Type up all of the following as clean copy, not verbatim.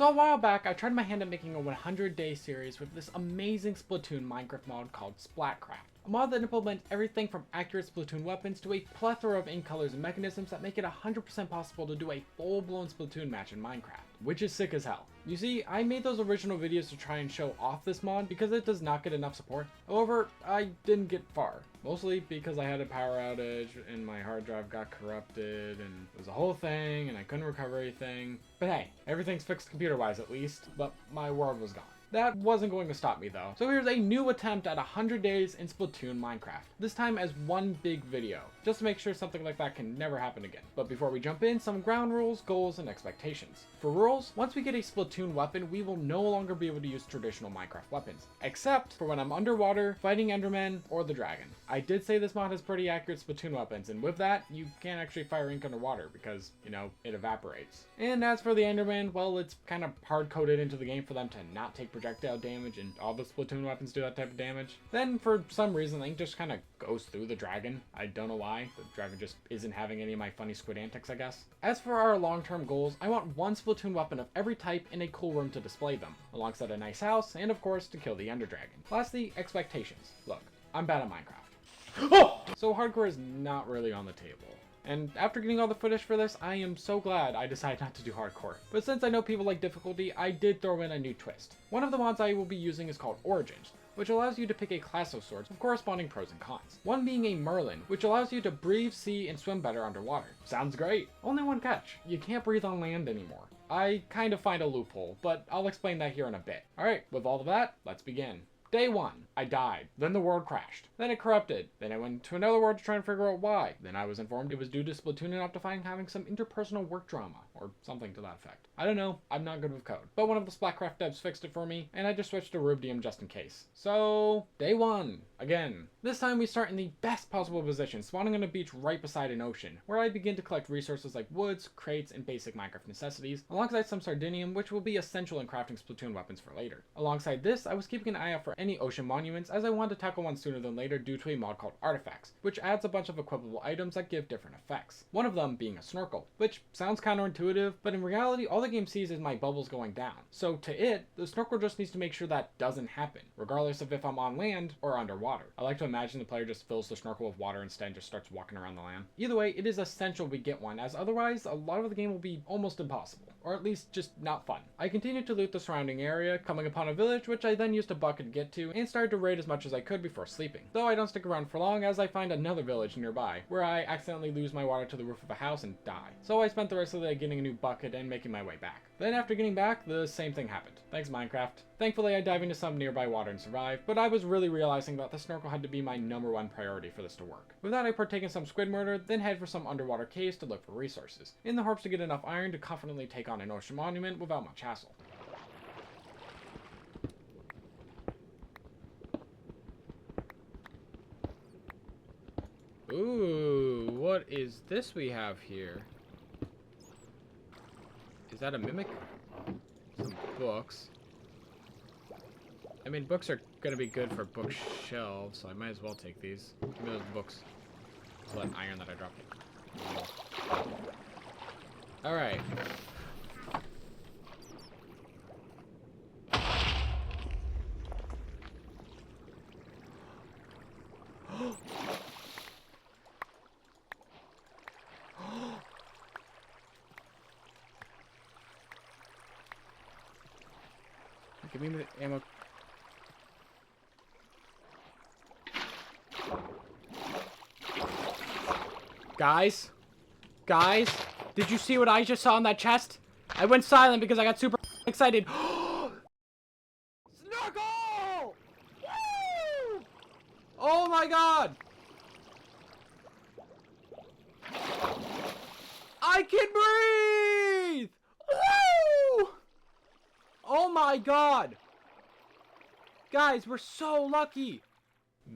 So a while back, I tried my hand at making a 100-day series with this amazing Splatoon Minecraft mod called Splatcraft. A mod that implements everything from accurate Splatoon weapons to a plethora of ink colors and mechanisms that make it 100% possible to do a full-blown Splatoon match in Minecraft, which is sick as hell. You see, I made those original videos to try and show off this mod because it does not get enough support. However, I didn't get far. Mostly because I had a power outage and my hard drive got corrupted and it was a whole thing and I couldn't recover anything. But hey, everything's fixed computer-wise at least, but my world was gone. That wasn't going to stop me though. So here's a new attempt at 100 days in Splatoon Minecraft. This time as one big video, just to make sure something like that can never happen again. But before we jump in, some ground rules, goals, and expectations. For rules, once we get a Splatoon weapon, we will no longer be able to use traditional Minecraft weapons, except for when I'm underwater, fighting Endermen, or the dragon. I did say this mod has pretty accurate Splatoon weapons, and with that, you can't actually fire ink underwater because, you know, it evaporates. And as for the Enderman, well, it's kind of hard-coded into the game for them to not take projectile damage, and all the Splatoon weapons do that type of damage. Then, for some reason, ink just kind of goes through the dragon. I don't know why. The dragon just isn't having any of my funny squid antics, I guess. As for our long-term goals, I want one Splatoon weapon of every type in a cool room to display them, alongside a nice house, and of course, to kill the Ender Dragon. Lastly, expectations. Look, I'm bad at Minecraft. Oh! So hardcore is not really on the table. And after getting all the footage for this, I am so glad I decided not to do hardcore. But since I know people like difficulty, I did throw in a new twist. One of the mods I will be using is called Origins, which allows you to pick a class of swords with corresponding pros and cons. One being a Merlin, which allows you to breathe, see, and swim better underwater. Sounds great. Only one catch. You can't breathe on land anymore. I kind of find a loophole, but I'll explain that here in a bit. Alright, with all of that, let's begin. Day 1, I died. Then the world crashed. Then it corrupted. Then I went to another world to try and figure out why. Then I was informed it was due to Splatoon and Optifine having some interpersonal work drama, or something to that effect. I don't know, I'm not good with code. But one of the Splatcraft devs fixed it for me, and I just switched to Rubidium just in case. So, day 1, again. This time we start in the best possible position, spawning on a beach right beside an ocean, where I begin to collect resources like woods, crates, and basic Minecraft necessities, alongside some sardinium, which will be essential in crafting Splatoon weapons for later. Alongside this, I was keeping an eye out for any ocean monuments, as I wanted to tackle one sooner than later due to a mod called Artifacts, which adds a bunch of equipable items that give different effects. One of them being a snorkel, which sounds counterintuitive, but in reality all the game sees is my bubbles going down. So to it, the snorkel just needs to make sure that doesn't happen, regardless of if I'm on land or underwater. I like to imagine the player just fills the snorkel with water instead and just starts walking around the land. Either way, it is essential we get one, as otherwise a lot of the game will be almost impossible, or at least just not fun. I continued to loot the surrounding area, coming upon a village which I then used a bucket to get to, and started to raid as much as I could before sleeping. Though I don't stick around for long, as I find another village nearby, where I accidentally lose my water to the roof of a house and die. So I spent the rest of the day getting a new bucket and making my way back. Then after getting back, the same thing happened. Thanks Minecraft. Thankfully I dive into some nearby water and survive, but I was really realizing that the snorkel had to be my #1 priority for this to work. With that I partake in some squid murder, then head for some underwater caves to look for resources, in the hopes to get enough iron to confidently take on an ocean monument without much hassle. Ooh, what is this we have here? Is that a mimic? Some books. I mean, books are gonna be good for bookshelves, so I might as well take these. Give me those books. It's that iron that I dropped. Alright. Give me the ammo. Guys? Guys? Did you see what I just saw in that chest? I went silent because I got super excited. Snorkel! Woo! Oh my god! I can breathe! Woo! Oh my god! Guys, we're so lucky!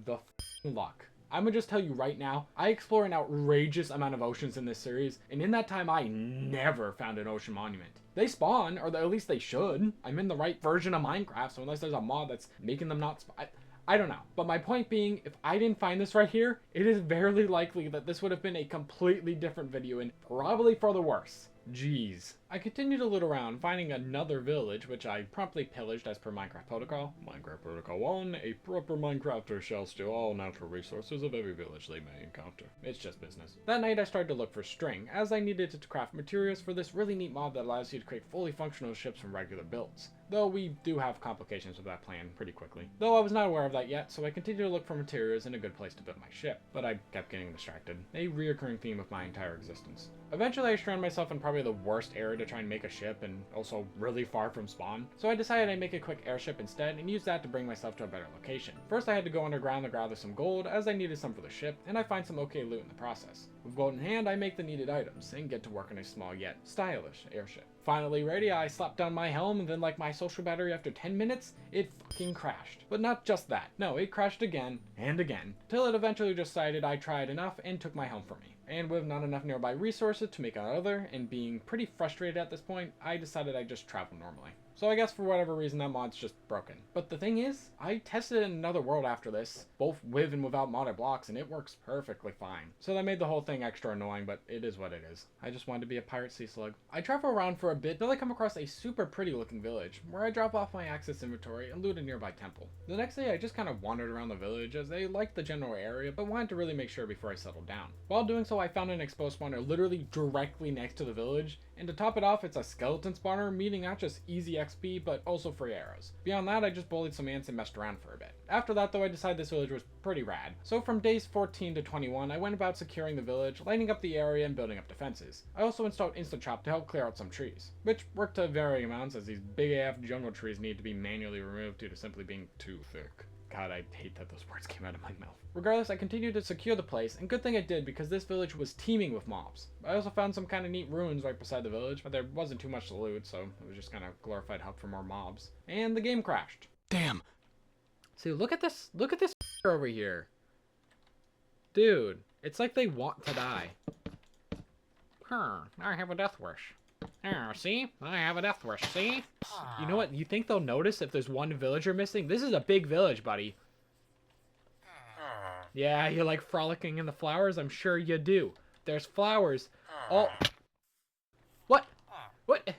The luck. I'm gonna just tell you right now, I explore an outrageous amount of oceans in this series, and in that time I never found an ocean monument. They spawn, or at least they should. I'm in the right version of Minecraft, so unless there's a mod that's making them not spawn, I don't know. But my point being, if I didn't find this right here, it is very likely that this would have been a completely different video, and probably for the worse. Jeez. I continued to loot around, finding another village, which I promptly pillaged as per Minecraft Protocol. Minecraft Protocol 1, a proper Minecrafter shall steal all natural resources of every village they may encounter. It's just business. That night I started to look for string, as I needed to craft materials for this really neat mod that allows you to create fully functional ships from regular builds. Though we do have complications with that plan pretty quickly. Though I was not aware of that yet, so I continued to look for materials and a good place to build my ship. But I kept getting distracted. A reoccurring theme of my entire existence. Eventually I stranded myself in probably the worst area to try and make a ship, and also really far from spawn. So I decided I'd make a quick airship instead and use that to bring myself to a better location. First I had to go underground to gather some gold, as I needed some for the ship, and I find some okay loot in the process. With gold in hand, I make the needed items, and get to work on a small yet stylish airship. Finally ready, I slapped down my helm, and then like my social battery after 10 minutes, it fucking crashed. But not just that. No, it crashed again, and again, till it eventually decided I tried enough and took my helm from me. And with not enough nearby resources to make another, and being pretty frustrated at this point, I decided I'd just travel normally. So I guess for whatever reason that mod's just broken. But the thing is, I tested it in another world after this, both with and without modded blocks, and it works perfectly fine. So that made the whole thing extra annoying, but it is what it is. I just wanted to be a pirate sea slug. I travel around for a bit till I come across a super pretty looking village, where I drop off my access inventory and loot a nearby temple. The next day I just kind of wandered around the village, as I liked the general area, but wanted to really make sure before I settled down. While doing so, I found an exposed spawner literally directly next to the village, and to top it off, it's a skeleton spawner, meaning not just easy XP, but also free arrows. Beyond that, I just bullied some ants and messed around for a bit. After that though, I decided this village was pretty rad. So from days 14 to 21, I went about securing the village, lighting up the area, and building up defenses. I also installed Instant Chop to help clear out some trees, which worked to varying amounts, as these big AF jungle trees need to be manually removed due to simply being too thick. God, I hate that those words came out of my mouth. Regardless, I continued to secure the place, and good thing I did because this village was teeming with mobs. I also found some kind of neat ruins right beside the village, but there wasn't too much to loot, so it was just kind of glorified hub for more mobs. And the game crashed. Damn. See, look at this over here. Dude, it's like they want to die. I have a death wish. See? I have a death wish, see? You know what? You think they'll notice if there's one villager missing? This is a big village, buddy. Yeah, you like frolicking in the flowers? I'm sure you do. There's flowers. Oh. What? What?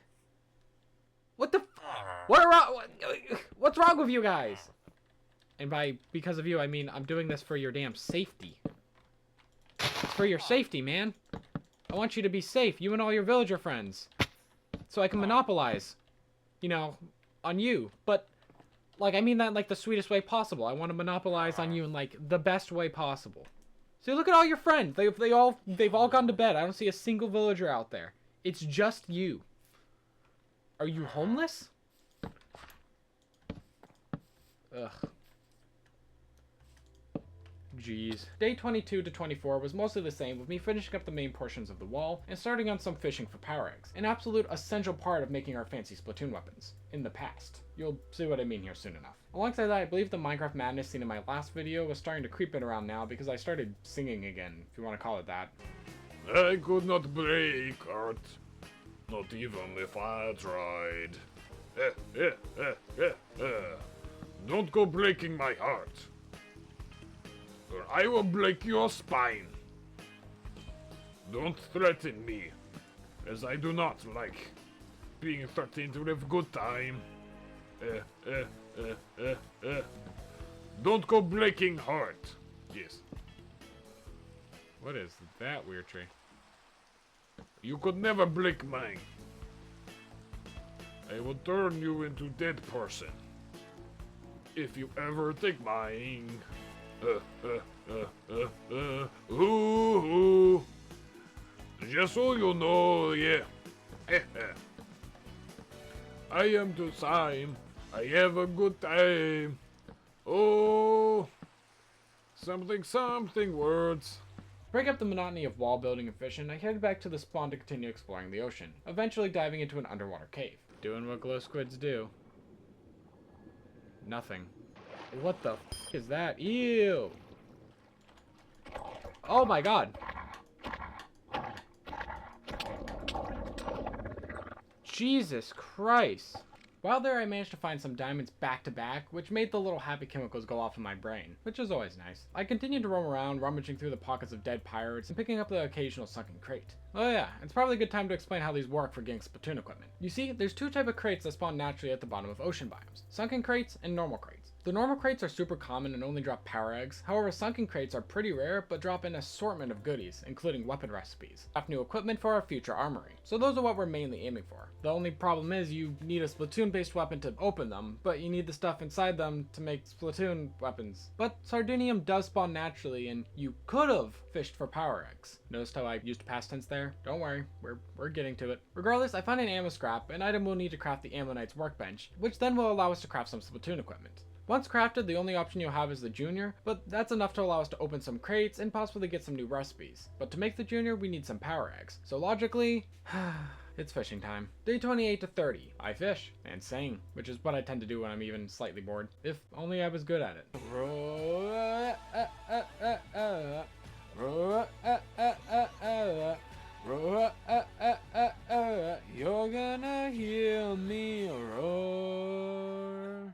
What the? What's wrong with you guys? And because of you, I mean, I'm doing this for your damn safety. It's for your safety, man. I want you to be safe, you and all your villager friends. So I can monopolize, you know, on you. But, like, I mean that in, like, the sweetest way possible. I want to monopolize on you in, like, the best way possible. See, look at all your friends. They've all gone to bed. I don't see a single villager out there. It's just you. Are you homeless? Ugh. Jeez. Day 22 to 24 was mostly the same, with me finishing up the main portions of the wall and starting on some fishing for power eggs, an absolute essential part of making our fancy Splatoon weapons. In the past. You'll see what I mean here soon enough. Alongside that, I believe the Minecraft madness seen in my last video was starting to creep in around now because I started singing again, if you want to call it that. I could not break heart, not even if I tried. Don't go breaking my heart, or I will break your spine. Don't threaten me, as I do not like being threatened with good time. Don't go breaking heart. Yes. What is that weird tree? You could never break mine. I will turn you into dead person if you ever take mine. Ooh. Just so you know, yeah. I am the time. I have a good time. Oh, something words. Break up the monotony of wall building and fishing, I headed back to the spawn to continue exploring the ocean, eventually diving into an underwater cave. Doing what glow squids do. Nothing. What the f is that? Ew! Oh my god! Jesus Christ! While there, I managed to find some diamonds back to back, which made the little happy chemicals go off in my brain, which is always nice. I continued to roam around, rummaging through the pockets of dead pirates and picking up the occasional sunken crate. Oh yeah, it's probably a good time to explain how these work for getting Splatoon equipment. You see, there's two types of crates that spawn naturally at the bottom of ocean biomes: sunken crates and normal crates. The normal crates are super common and only drop power eggs. However, sunken crates are pretty rare but drop an assortment of goodies, including weapon recipes, craft new equipment for our future armory. So those are what we're mainly aiming for. The only problem is you need a Splatoon based weapon to open them, but you need the stuff inside them to make Splatoon weapons. But Sardinium does spawn naturally and you could have fished for power eggs. Noticed how I used past tense there? Don't worry, we're getting to it. Regardless, I find an ammo scrap, an item we'll need to craft the Ammo Knight's workbench, which then will allow us to craft some Splatoon equipment. Once crafted, the only option you'll have is the Junior, but that's enough to allow us to open some crates and possibly get some new recipes. But to make the Junior, we need some power eggs. So logically, it's fishing time. Day 28 to 30, I fish and sing, which is what I tend to do when I'm even slightly bored. If only I was good at it. You're gonna hear me roar.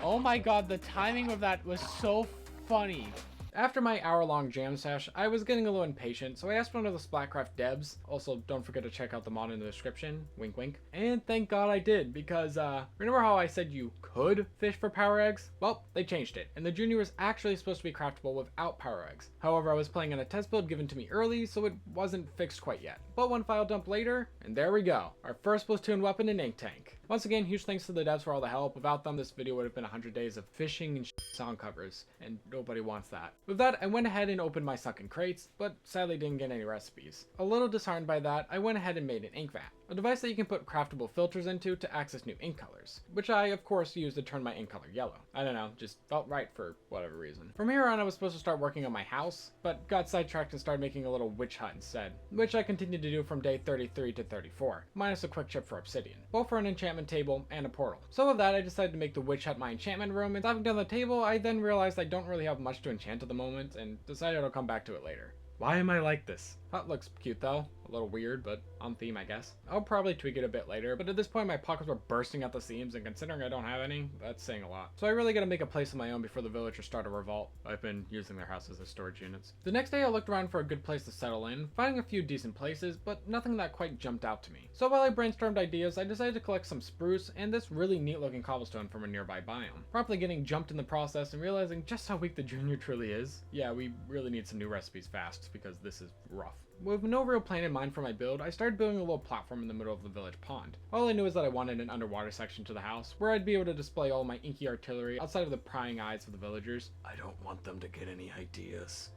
Oh my god, the timing of that was so funny. After my hour-long jam sesh, I was getting a little impatient, so I asked one of the Splatcraft devs. Also, don't forget to check out the mod in the description, wink wink. And thank god I did, because remember how I said you could fish for power eggs? Well, they changed it, and the Junior was actually supposed to be craftable without power eggs. However, I was playing on a test build given to me early, so it wasn't fixed quite yet. But one file dump later, and there we go, our first Splatoon weapon in Ink Tank. Once again, huge thanks to the devs for all the help. Without them, this video would have been 100 days of fishing and song covers, and nobody wants that. With that, I went ahead and opened my sunken crates, but sadly didn't get any recipes. A little disheartened by that, I went ahead and made an ink vat, a device that you can put craftable filters into to access new ink colors, which I of course used to turn my ink color yellow. I don't know, just felt right for whatever reason. From here on, I was supposed to start working on my house, but got sidetracked and started making a little witch hut instead, which I continued to do from day 33 to 34, minus a quick chip for obsidian, both for an enchantment table and a portal. So with that, I decided to make the witch hut my enchantment room, and having done the table, I then realized I don't really have much to enchant at the moment, and decided I'll come back to it later. Why am I like this? That looks cute though. A little weird, but on theme, I guess. I'll probably tweak it a bit later, but at this point my pockets were bursting at the seams, and considering I don't have any, that's saying a lot. So I really gotta make a place of my own before the villagers start a revolt. I've been using their houses as storage units. The next day I looked around for a good place to settle in, finding a few decent places, but nothing that quite jumped out to me. So while I brainstormed ideas, I decided to collect some spruce and this really neat looking cobblestone from a nearby biome. Promptly getting jumped in the process and realizing just how weak the Junior truly is. Yeah, we really need some new recipes fast, because this is rough. With no real plan in mind for my build, I started building a little platform in the middle of the village pond. All I knew is that I wanted an underwater section to the house, where I'd be able to display all my inky artillery outside of the prying eyes of the villagers. I don't want them to get any ideas.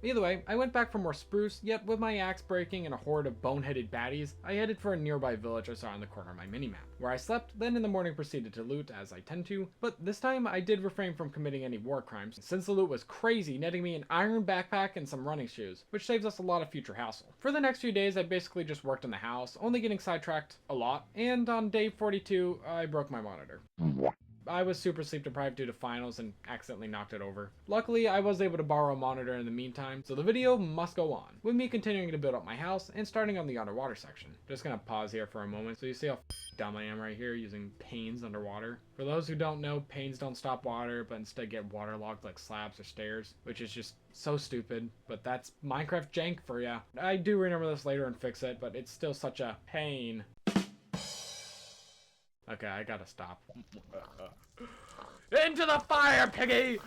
Either way, I went back for more spruce, yet with my axe breaking and a horde of boneheaded baddies, I headed for a nearby village I saw in the corner of my minimap, where I slept, then in the morning proceeded to loot, as I tend to, but this time I did refrain from committing any war crimes, since the loot was crazy, netting me an iron backpack and some running shoes, which saves us a lot of future hassle. For the next few days, I basically just worked in the house, only getting sidetracked a lot, and on day 42, I broke my monitor. I was super sleep deprived due to finals and accidentally knocked it over. Luckily, I was able to borrow a monitor in the meantime, so the video must go on, with me continuing to build up my house and starting on the underwater section. Just gonna pause here for a moment so you see how dumb I am right here using panes underwater. For those who don't know, panes don't stop water, but instead get waterlogged like slabs or stairs, which is just so stupid, but that's Minecraft jank for ya. I do remember this later and fix it, but it's still such a pain. Okay, I gotta stop. Into the fire, piggy!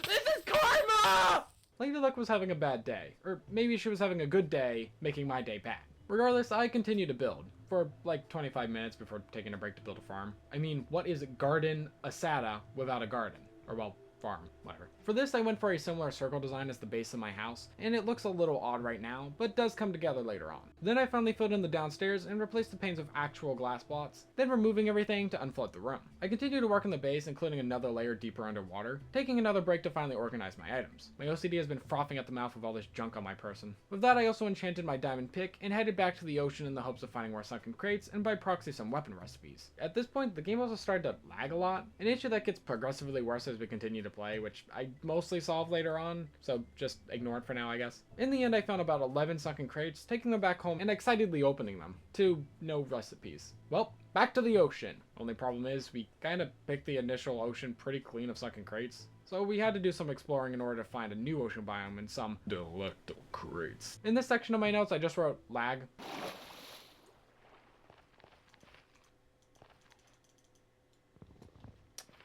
This is karma! Lady Luck was having a bad day, or maybe she was having a good day, making my day bad. Regardless, I continued to build, for like 25 minutes before taking a break to build a farm. I mean, what is garden asada without a garden? Or well, farm, whatever. For this, I went for a similar circle design as the base of my house, and it looks a little odd right now, but does come together later on. Then I finally filled in the downstairs and replaced the panes with actual glass blocks, then removing everything to unflood the room. I continued to work on the base, including another layer deeper underwater, taking another break to finally organize my items. My OCD has been frothing at the mouth with all this junk on my person. With that, I also enchanted my diamond pick and headed back to the ocean in the hopes of finding more sunken crates and by proxy some weapon recipes. At this point, the game also started to lag a lot, an issue that gets progressively worse as we continue to play, which I mostly solve later on, so just ignore it for now, I guess. In the end, I found about 11 sunken crates, taking them back home and excitedly opening them, to no recipes. Well, back to the ocean. Only problem is, we kind of picked the initial ocean pretty clean of sunken crates, so we had to do some exploring in order to find a new ocean biome and some delectable crates. In this section of my notes, I just wrote lag.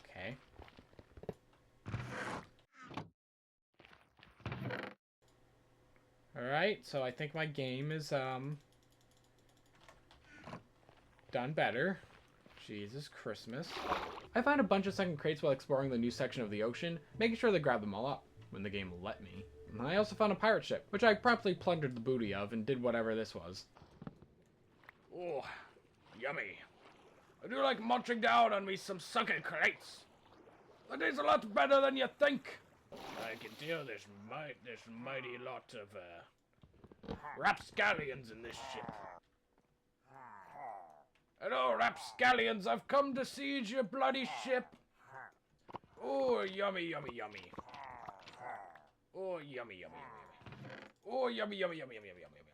Okay. Alright, so I think my game is, done better. Jesus Christmas. I found a bunch of sunken crates while exploring the new section of the ocean, making sure to grab them all up, when the game let me. And I also found a pirate ship, which I promptly plundered the booty of and did whatever this was. Oh, yummy. I do like munching down on me some sunken crates. That is a lot better than you think. I can tell there's mighty lot of rapscallions in this ship. Hello, rapscallions, I've come to siege your bloody ship. Oh, yummy, yummy, yummy. Oh, yummy, yummy, yummy. Oh, yummy, yummy, yummy, yummy, yummy, yummy.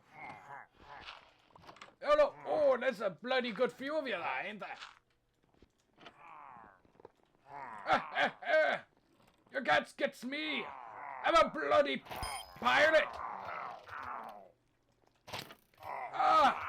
Hello, oh, there's a bloody good few of you there, ain't there? Your guts gets me. I'm a bloody pirate. Ah!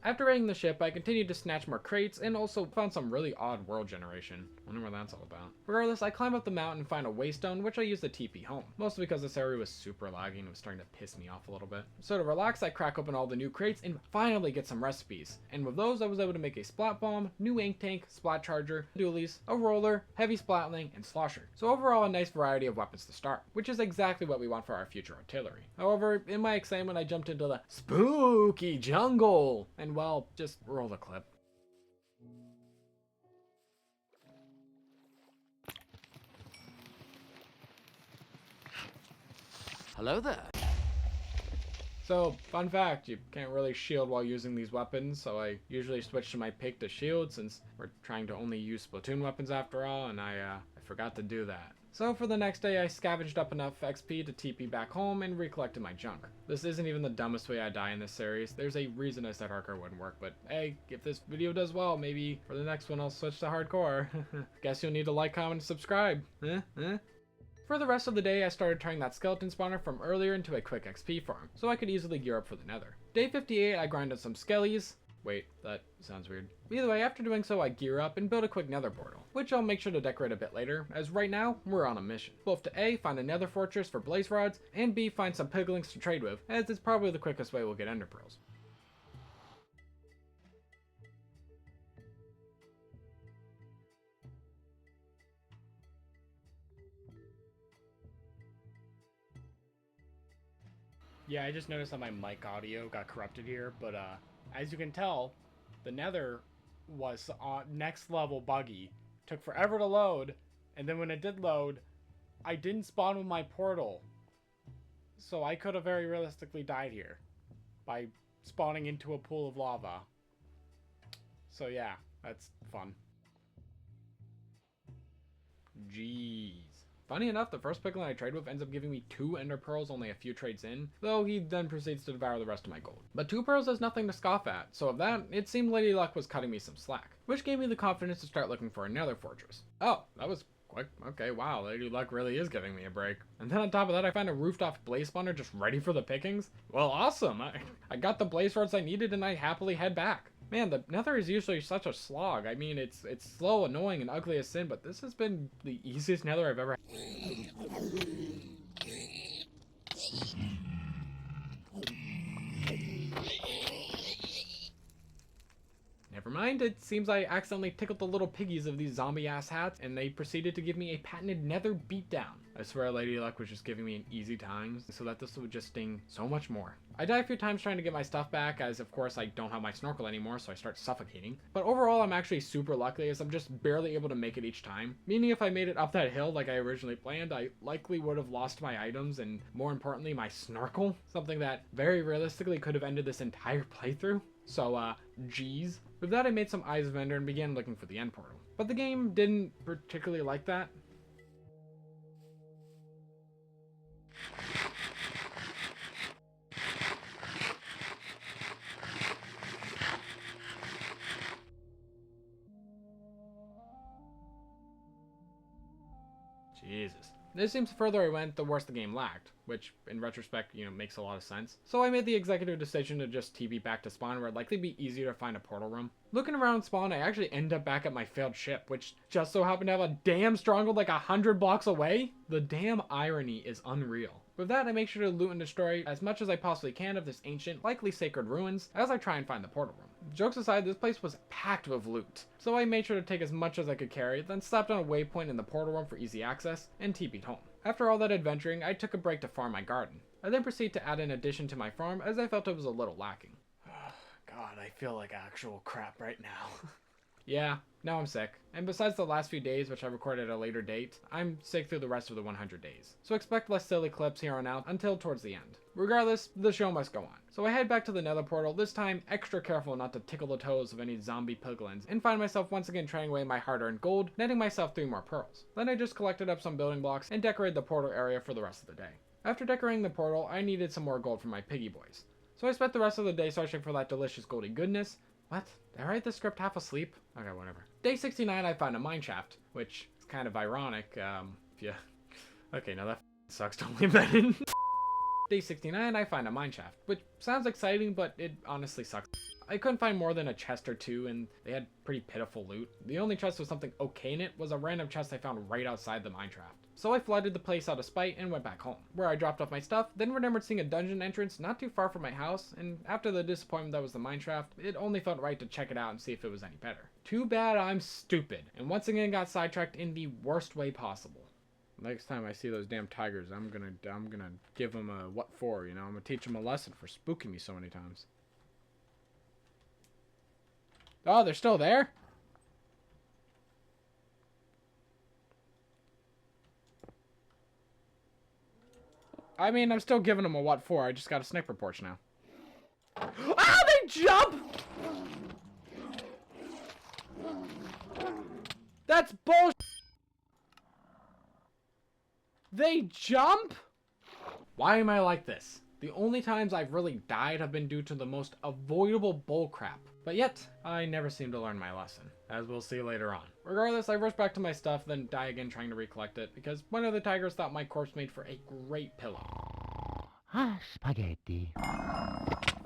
After raiding the ship, I continued to snatch more crates and also found some really odd world generation. Wonder what that's all about. Regardless, I climb up the mountain and find a waystone, which I used to TP home. Mostly because this area was super laggy and it was starting to piss me off a little bit. So to relax, I crack open all the new crates and finally get some recipes. And with those, I was able to make a splat bomb, new ink tank, splat charger, dualies, a roller, heavy splatling, and slosher. So overall, a nice variety of weapons to start, which is exactly what we want for our future artillery. However, in my excitement, I jumped into the spooky jungle, and well, just roll the clip. Hello there. So, fun fact, you can't really shield while using these weapons, so I usually switch to my pick to shield since we're trying to only use Splatoon weapons after all, and I forgot to do that. So for the next day, I scavenged up enough XP to TP back home and recollected my junk. This isn't even the dumbest way I die in this series. There's a reason I said hardcore wouldn't work, but hey, if this video does well, maybe for the next one I'll switch to hardcore. Guess you'll need to like, comment, and subscribe. For the rest of the day, I started turning that skeleton spawner from earlier into a quick XP farm, so I could easily gear up for the Nether. Day 58, I grinded some skellies. Wait, that sounds weird. Either way, after doing so, I gear up and build a quick nether portal, which I'll make sure to decorate a bit later, as right now, we're on a mission. Both to A, find a nether fortress for blaze rods, and B, find some piglings to trade with, as it's probably the quickest way we'll get ender pearls. Yeah, I just noticed that my mic audio got corrupted here, but as you can tell, the Nether was next level buggy. Took forever to load, and then when it did load, I didn't spawn with my portal. So I could have very realistically died here by spawning into a pool of lava. So yeah, that's fun. Jeez. Funny enough, the first piglin I trade with ends up giving me 2 ender pearls only a few trades in, though he then proceeds to devour the rest of my gold. But 2 pearls is nothing to scoff at, so of that, it seemed Lady Luck was cutting me some slack, which gave me the confidence to start looking for another fortress. Oh, that was quick. Okay, wow, Lady Luck really is giving me a break. And then on top of that, I found a rooftop blaze spawner just ready for the pickings. Well, awesome! I got the blaze rods I needed and I happily head back. Man, the Nether is usually such a slog. I mean, it's slow, annoying, and ugly as sin, but this has been the easiest Nether I've ever had. Never mind, it seems I accidentally tickled the little piggies of these zombie-ass hats, and they proceeded to give me a patented Nether beatdown. I swear Lady Luck was just giving me an easy time, so that this would just sting so much more. I die a few times trying to get my stuff back, as of course I don't have my snorkel anymore, so I start suffocating. But overall, I'm actually super lucky, as I'm just barely able to make it each time. Meaning if I made it up that hill like I originally planned, I likely would have lost my items, and more importantly, my snorkel. Something that very realistically could have ended this entire playthrough. So, geez. With that, I made some Eyes of Ender and began looking for the end portal. But the game didn't particularly like that. Jesus. It seems the further I went, the worse the game lagged, which, in retrospect, makes a lot of sense. So I made the executive decision to just TP back to spawn, where it'd likely be easier to find a portal room. Looking around spawn, I actually end up back at my failed ship, which just so happened to have a damn stronghold like 100 blocks away. The damn irony is unreal. With that, I make sure to loot and destroy as much as I possibly can of this ancient, likely sacred ruins, as I try and find the portal room. Jokes aside, this place was packed with loot, so I made sure to take as much as I could carry, then slapped on a waypoint in the portal room for easy access, and TP'd home. After all that adventuring, I took a break to farm my garden. I then proceeded to add an addition to my farm as I felt it was a little lacking. God, I feel like actual crap right now. Yeah, now I'm sick. And besides the last few days, which I recorded at a later date, I'm sick through the rest of the 100 days. So expect less silly clips here on out until towards the end. Regardless, the show must go on. So I head back to the Nether portal, this time extra careful not to tickle the toes of any zombie piglins, and find myself once again trading away my hard-earned gold, netting myself 3 more pearls. Then I just collected up some building blocks and decorated the portal area for the rest of the day. After decorating the portal, I needed some more gold for my piggy boys. So I spent the rest of the day searching for that delicious goldy goodness. What? Did I write this script half asleep? Okay, whatever. Day 69, I found a mineshaft, which is kind of ironic, Okay, now that sucks, don't leave that in. Day 69, I find a mineshaft, which sounds exciting, but it honestly sucks. I couldn't find more than a chest or two, and they had pretty pitiful loot. The only chest with something okay in it was a random chest I found right outside the mineshaft. So I flooded the place out of spite and went back home, where I dropped off my stuff, then remembered seeing a dungeon entrance not too far from my house, and after the disappointment that was the mineshaft, it only felt right to check it out and see if it was any better. Too bad I'm stupid, and once again got sidetracked in the worst way possible. Next time I see those damn tigers, I'm gonna give them a what for, I'm gonna teach them a lesson for spooking me so many times. Oh, they're still there? I mean, I'm still giving them a what for. I just got a sniper porch now. Ah, they jump! That's bullshit. They jump? Why am I like this? The only times I've really died have been due to the most avoidable bullcrap. But yet, I never seem to learn my lesson, as we'll see later on. Regardless, I rush back to my stuff, then die again trying to recollect it, because one of the tigers thought my corpse made for a great pillow. Ah, spaghetti.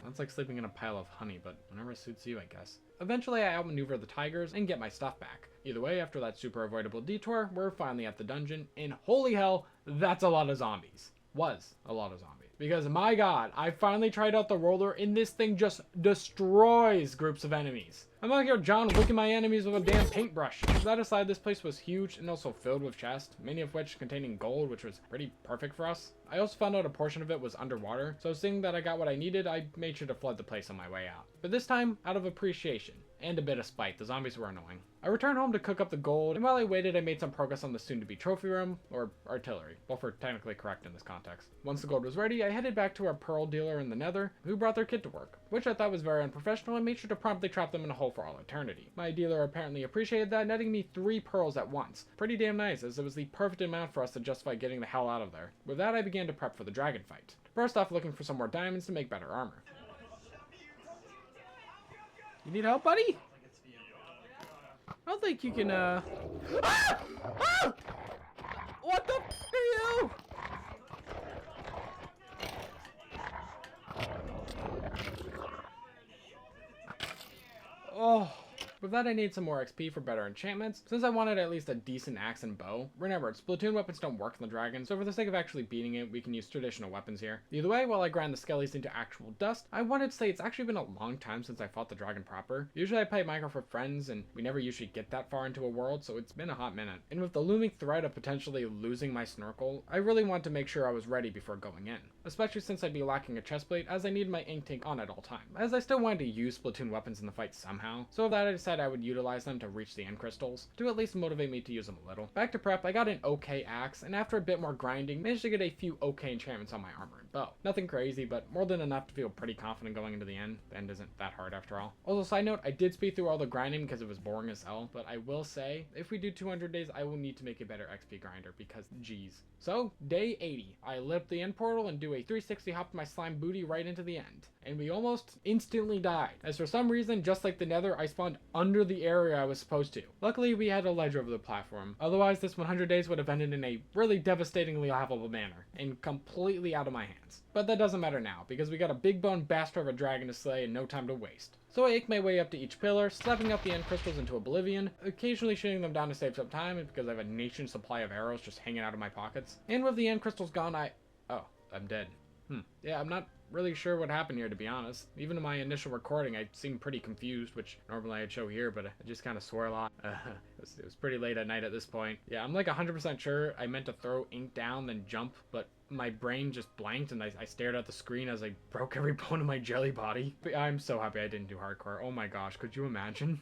That's like sleeping in a pile of honey, but whenever it suits you, I guess. Eventually, I outmaneuver the tigers and get my stuff back. Either way, after that super avoidable detour, we're finally at the dungeon, and holy hell, that's a lot of zombies. Was a lot of zombies. Because my god, I finally tried out the roller and this thing just destroys groups of enemies. I'm out here John Wicking my enemies with a damn paintbrush. That aside, this place was huge and also filled with chests, many of which containing gold, which was pretty perfect for us. I also found out a portion of it was underwater, so seeing that I got what I needed, I made sure to flood the place on my way out. But this time, out of appreciation. And a bit of spite, the zombies were annoying. I returned home to cook up the gold, and while I waited, I made some progress on the soon-to-be trophy room, or artillery. Both are technically correct in this context. Once the gold was ready, I headed back to our pearl dealer in the Nether, who brought their kit to work, which I thought was very unprofessional and made sure to promptly trap them in a hole for all eternity. My dealer apparently appreciated that, netting me 3 pearls at once. Pretty damn nice, as it was the perfect amount for us to justify getting the hell out of there. With that, I began to prep for the dragon fight. First off, looking for some more diamonds to make better armor. You need help, buddy? I don't think you can, Ah! Ah! What the f*** are you? Oh. With that, I need some more XP for better enchantments, since I wanted at least a decent axe and bow. Remember, Splatoon weapons don't work on the dragon, so for the sake of actually beating it, we can use traditional weapons here. Either way, while I grind the skellies into actual dust, I wanted to say it's actually been a long time since I fought the dragon proper. Usually I play Minecraft with friends, and we never usually get that far into a world, so it's been a hot minute. And with the looming threat of potentially losing my snorkel, I really wanted to make sure I was ready before going in. Especially since I'd be lacking a chestplate, as I needed my ink tank on at all time, as I still wanted to use Splatoon weapons in the fight somehow. So with that, I decided decided I would utilize them to reach the end crystals, to at least motivate me to use them a little. Back to prep, I got an okay axe, and after a bit more grinding, managed to get a few okay enchantments on my armor and bow. Nothing crazy, but more than enough to feel pretty confident going into the end. The end isn't that hard after all. Also, side note, I did speed through all the grinding because it was boring as hell, but I will say, if we do 200 days, I will need to make a better XP grinder because geez. So, day 80, I lit up the end portal and do a 360 hop to my slime booty right into the end. And we almost instantly died, as for some reason, just like the Nether, I spawned under the area I was supposed to. Luckily, we had a ledge over the platform. Otherwise, this 100 days would have ended in a really devastatingly laughable manner, and completely out of my hands. But that doesn't matter now, because we got a big bone bastard of a dragon to slay and no time to waste. So I eke my way up to each pillar, slapping up the end crystals into oblivion, occasionally shooting them down to save some time, because I have a nation supply of arrows just hanging out of my pockets. And with the end crystals gone, oh, I'm dead. Yeah, I'm not really sure what happened here, to be honest. Even in my initial recording, I seemed pretty confused, which normally I'd show here, but I just kind of swore a lot. It was pretty late at night at this point. Yeah, I'm like 100% sure I meant to throw ink down, then jump, but my brain just blanked and I stared at the screen as I broke every bone in my jelly body. But I'm so happy I didn't do hardcore. Oh my gosh, could you imagine?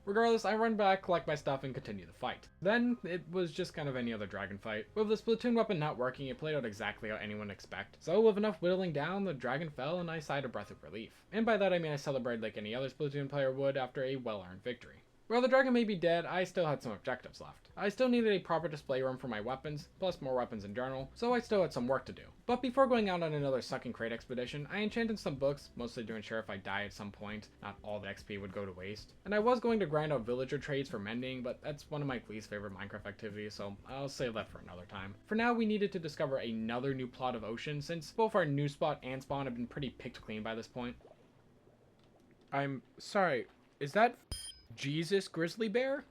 Regardless, I run back, collect my stuff, and continue the fight. Then, it was just kind of any other dragon fight. With the Splatoon weapon not working, it played out exactly how anyone would expect. So, with enough whittling down, the dragon fell and I sighed a breath of relief. And by that I mean I celebrated like any other Splatoon player would after a well-earned victory. While the dragon may be dead, I still had some objectives left. I still needed a proper display room for my weapons, plus more weapons in general, so I still had some work to do. But before going out on another sucking crate expedition, I enchanted some books, mostly to ensure if I die at some point, not all the XP would go to waste. And I was going to grind out villager trades for mending, but that's one of my least favorite Minecraft activities, so I'll save that for another time. For now, we needed to discover another new plot of ocean, since both our new spot and spawn have been pretty picked clean by this point. I'm sorry, is that Jesus Grizzly Bear?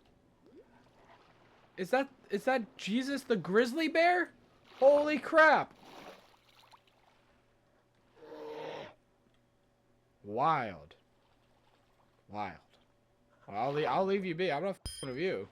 Is that Jesus the Grizzly Bear? Holy crap! Wild. Wild. Well, I'll leave you be. I'm not f***ing with you.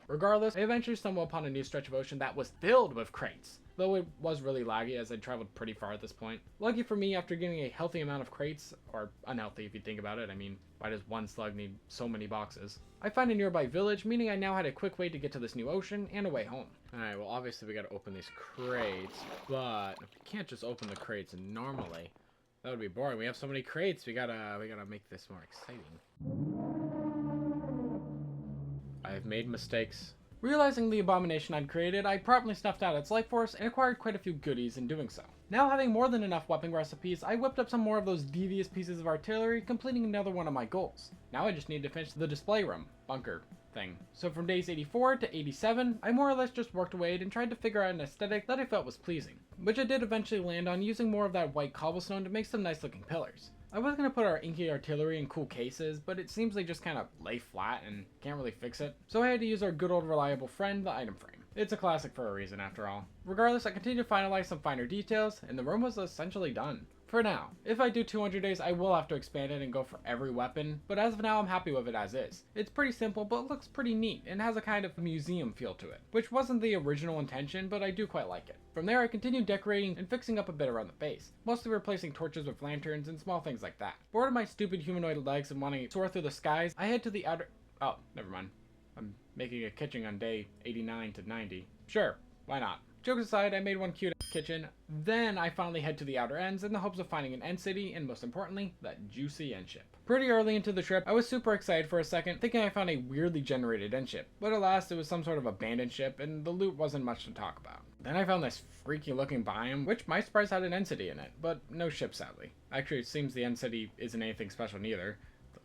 Regardless, I eventually stumbled upon a new stretch of ocean that was filled with crates. Though it was really laggy as I traveled pretty far at this point. Lucky for me, after getting a healthy amount of crates, or unhealthy if you think about it, I mean, why does one slug need so many boxes? I find a nearby village, meaning I now had a quick way to get to this new ocean and a way home. Alright, well obviously we gotta open these crates, but we can't just open the crates normally. That would be boring. We have so many crates, we gotta make this more exciting. I have made mistakes. Realizing the abomination I'd created, I promptly snuffed out its life force and acquired quite a few goodies in doing so. Now having more than enough weapon recipes, I whipped up some more of those devious pieces of artillery, completing another one of my goals. Now I just need to finish the display room, bunker thing. So from days 84 to 87, I more or less just worked away and tried to figure out an aesthetic that I felt was pleasing, which I did eventually land on using more of that white cobblestone to make some nice looking pillars. I was going to put our inky artillery in cool cases, but it seems they just kind of lay flat and can't really fix it. So I had to use our good old reliable friend, the item frame. It's a classic for a reason after all. Regardless, I continued to finalize some finer details, and the room was essentially done. For now. If I do 200 days, I will have to expand it and go for every weapon, but as of now, I'm happy with it as is. It's pretty simple, but looks pretty neat, and has a kind of museum feel to it, which wasn't the original intention, but I do quite like it. From there, I continued decorating and fixing up a bit around the base, mostly replacing torches with lanterns and small things like that. Bored of my stupid humanoid legs and wanting to soar through the skies, I head to the outer... Oh, never mind. I'm making a kitchen on day 89 to 90. Sure, why not? Jokes aside, I made one cute kitchen, then I finally head to the outer ends in the hopes of finding an end city, and most importantly, that juicy end ship. Pretty early into the trip, I was super excited for a second, thinking I found a weirdly generated end ship, but alas, it was some sort of abandoned ship, and the loot wasn't much to talk about. Then I found this freaky looking biome, which my surprise had an end city in it, but no ship sadly. Actually, it seems the end city isn't anything special neither.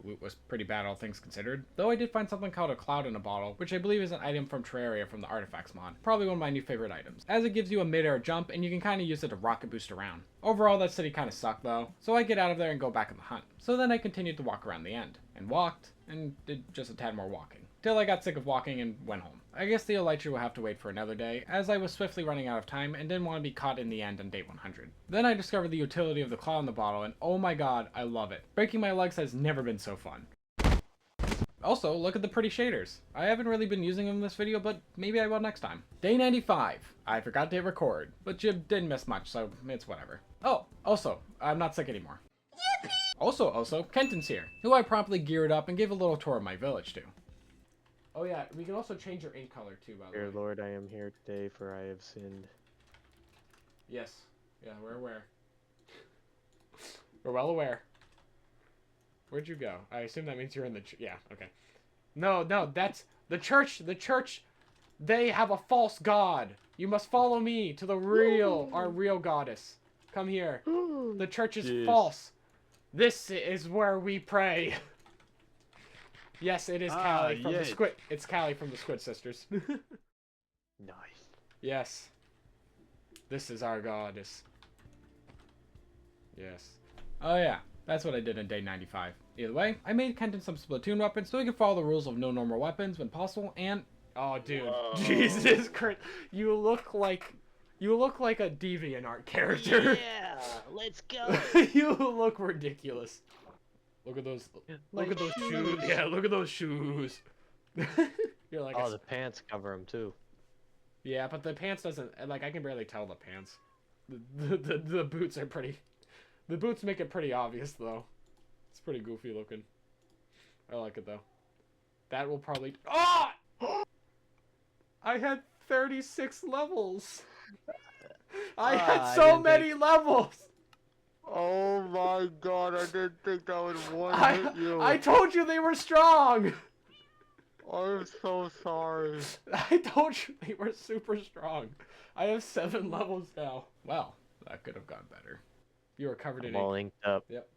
Loot was pretty bad all things considered, though I did find something called a cloud in a bottle, which I believe is an item from Terraria from the Artifacts mod, probably one of my new favorite items, as it gives you a mid-air jump and you can kind of use it to rocket boost around. Overall, that city kind of sucked though, so I get out of there and go back on the hunt. So then I continued to walk around the end, and walked, and did just a tad more walking, till I got sick of walking and went home. I guess the Elytra will have to wait for another day, as I was swiftly running out of time and didn't want to be caught in the end on day 100. Then I discovered the utility of the claw in the bottle, and oh my god, I love it. Breaking my legs has never been so fun. Also, look at the pretty shaders. I haven't really been using them in this video, but maybe I will next time. Day 95. I forgot to hit record, but you didn't miss much, so it's whatever. Oh, also, I'm not sick anymore. Also, Kenton's here, who I promptly geared up and gave a little tour of my village to. Oh yeah, we can also change your ink color too, by the way. Dear Lord, I am here today, for I have sinned. Yes. Yeah, we're aware. We're well aware. Where'd you go? I assume that means you're in the yeah, okay. No, that's the church. The church, they have a false god. You must follow me to our real goddess. Come here. The church is false. This is where we pray. Yes, it is Callie from the Squid. It's Callie from the Squid Sisters. Nice. Yes. This is our goddess. Yes. Oh yeah, that's what I did in day 95. Either way, I made Kenton some Splatoon weapons so he could follow the rules of no normal weapons when possible, and oh dude, whoa. Jesus Christ, you look like a DeviantArt character. Yeah, let's go. You look ridiculous. Look at those. Look at those shoes. Yeah, look at those shoes. You're like. Oh, the pants cover them too. Yeah, but the pants doesn't. Like, I can barely tell the pants. The boots are pretty. The boots make it pretty obvious though. It's pretty goofy looking. I like it though. That will probably. Oh! I had 36 levels. I had so many levels. Oh my god, I didn't think that would hit you. I told you they were strong. I'm so sorry. I told you they were super strong. I have 7 levels now. Well, that could have gone better. You were covered in all ink. inked up. Yep.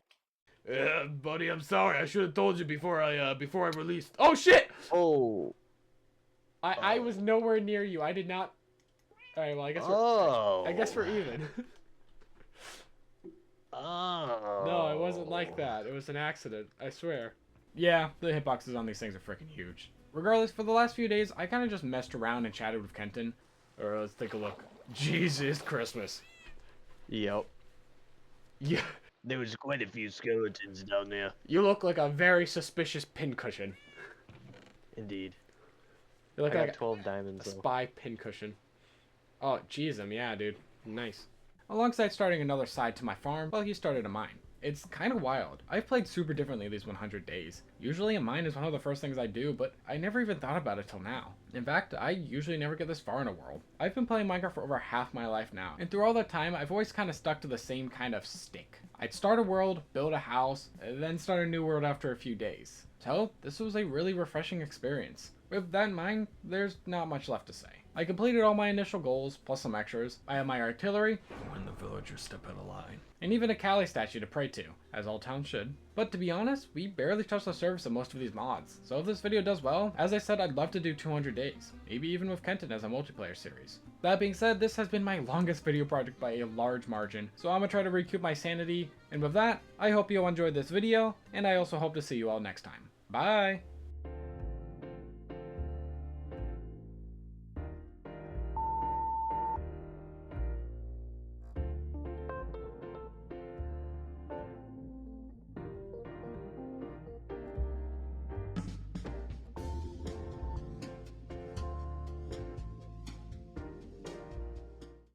Yeah, buddy, I'm sorry. I should have told you before I released. Oh shit! Oh. I was nowhere near you. I did not. All right. Well, I guess we're even. Oh. No, it wasn't like that. It was an accident. I swear. Yeah, the hitboxes on these things are freaking huge. Regardless, for the last few days, I kind of just messed around and chatted with Kenton. Or let's take a look. Jesus Christmas. Yep. Yeah. There was quite a few skeletons down there. You look like a very suspicious pincushion. Indeed. You look I got like 12 diamonds. a spy pincushion. Oh, jeez, yeah, dude. Nice. Alongside starting another side to my farm, well, he started a mine. It's kind of wild. I've played super differently these 100 days. Usually a mine is one of the first things I do, but I never even thought about it till now. In fact, I usually never get this far in a world. I've been playing Minecraft for over half my life now, and through all that time, I've always kind of stuck to the same kind of stick. I'd start a world, build a house, and then start a new world after a few days. So, this was a really refreshing experience. With that in mind, there's not much left to say. I completed all my initial goals, plus some extras. I have my artillery, when the villagers step out of line, and even a Callie statue to pray to, as all towns should. But to be honest, we barely touched the surface of most of these mods, so if this video does well, as I said, I'd love to do 200 days, maybe even with Kenton as a multiplayer series. That being said, this has been my longest video project by a large margin, so I'm gonna try to recoup my sanity, and with that, I hope you all enjoyed this video, and I also hope to see you all next time. Bye!